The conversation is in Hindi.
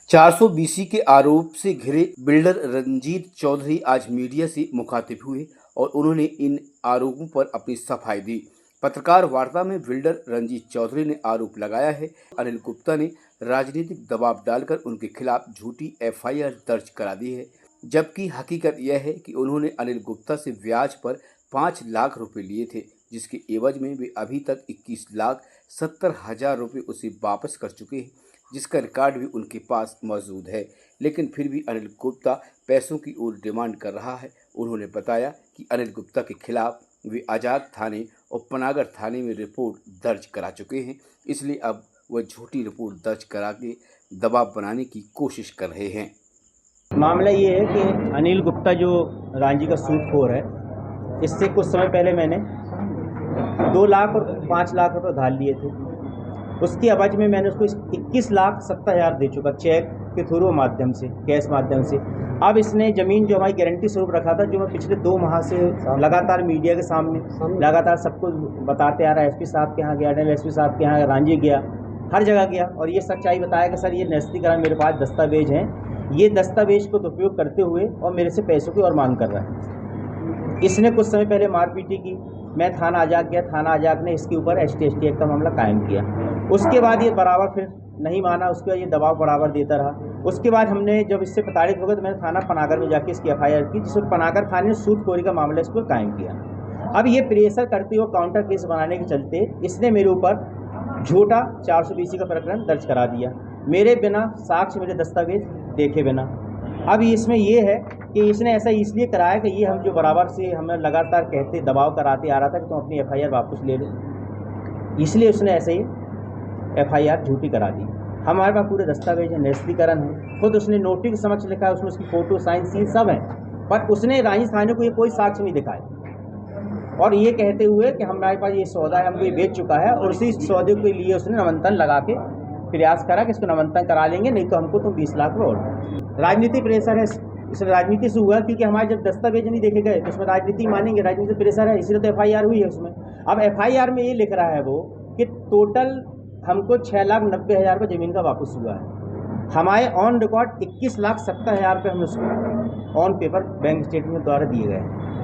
420 के आरोप से घिरे बिल्डर रंजीत चौधरी आज मीडिया से मुखातिब हुए और उन्होंने इन आरोपों पर अपनी सफाई दी। पत्रकार वार्ता में बिल्डर रंजीत चौधरी ने आरोप लगाया है अनिल गुप्ता ने राजनीतिक दबाव डालकर उनके खिलाफ झूठी एफआईआर दर्ज करा दी है, जबकि हकीकत यह है कि उन्होंने अनिल गुप्ता से ब्याज पर 5 लाख रुपए लिए थे, जिसके एवज में वे अभी तक 21,70,000 रुपये उसे वापस कर चुके हैं, जिसका रिकॉर्ड भी उनके पास मौजूद है। लेकिन फिर भी अनिल गुप्ता पैसों की ओर डिमांड कर रहा है। उन्होंने बताया कि अनिल गुप्ता के खिलाफ वे आजाद थाने और पनागर थाने में रिपोर्ट दर्ज करा चुके हैं, इसलिए अब वह झूठी रिपोर्ट दर्ज करा के दबाव बनाने की कोशिश कर रहे हैं। मामला ये है कि अनिल गुप्ता जो रांची का सूदखोर है, इससे कुछ समय पहले मैंने 2 लाख और 5 लाख रुपये उधार लिए थे। उसके अवज में मैंने उसको 21,70,000 दे चुका, चेक के थ्रू माध्यम से, कैश माध्यम से। अब इसने ज़मीन जो हमारी गारंटी स्वरूप रखा था, जो मैं पिछले 2 माह से लगातार मीडिया के सामने लगातार सबको बताते आ रहा है, एसपी साहब के यहाँ गया, एसपी साहब के यहाँ रांची गया, हर जगह गया और ये सच्चाई बताया कि सर ये नस्तीकरण मेरे पास दस्तावेज हैं, ये दस्तावेज को दुरुपयोग करते हुए और मेरे से पैसों की और मांग कर रहा है। इसने कुछ समय पहले मारपीटी की, मैं थाना आजाद गया, थाना आजाद ने इसके ऊपर ST एक्ट का मामला कायम किया। उसके बाद ये बराबर फिर नहीं माना, उसके बाद ये दबाव बराबर देता रहा। उसके बाद हमने जब इससे प्रताड़ित हो गए तो मैंने थाना पनागर में जाके इसकी FIR की, जिसमें पनागर थाने ने सूदखोरी का मामला इस पर कायम किया। अब ये प्रेशर करते हुए काउंटर केस बनाने के चलते इसने मेरे ऊपर झूठा 420 का प्रकरण दर्ज करा दिया, मेरे बिना साक्ष्य, मेरे दस्तावेज देखे बिना। अब इसमें ये है कि इसने ऐसा इसलिए कराया कि ये हम जो बराबर से हमें लगातार कहते दबाव कराते आ रहा था कि तुम अपनी FIR वापस ले लो, इसलिए उसने ऐसे ही FIR झूठी करा दी। हमारे पास पूरे दस्तावेज है, नस्तीकरण है, खुद उसने नोटिस के समक्ष लिखा है, उसमें उसकी फ़ोटो, साइन, सील सब है, पर उसने रांची थाने को ये कोई साक्ष्य नहीं दिखाया और ये कहते हुए कि हमारे पास ये सौदा है, हमको ये बेच चुका है और उसी सौदे के लिए उसने नमंतन लगा के प्रयास करा कि इसको नमंतन करा लेंगे, नहीं तो हमको तुम 20 लाख रुपये और। राजनीतिक प्रेशर है, इस राजनीति से हुआ क्योंकि हमारे जब दस्तावेज नहीं देखे गए तो उसमें राजनीति मानेंगे, राजनीतिक प्रेशर है, इसलिए तो FIR हुई है उसमें। अब FIR में ये लिख रहा है वो कि टोटल हमको 6,90,000 रुपये ज़मीन का वापस हुआ है। हमारे ऑन रिकॉर्ड 21,70,000 रुपये हम उसको ऑन पेपर बैंक स्टेटमेंट द्वारा दिए गए हैं।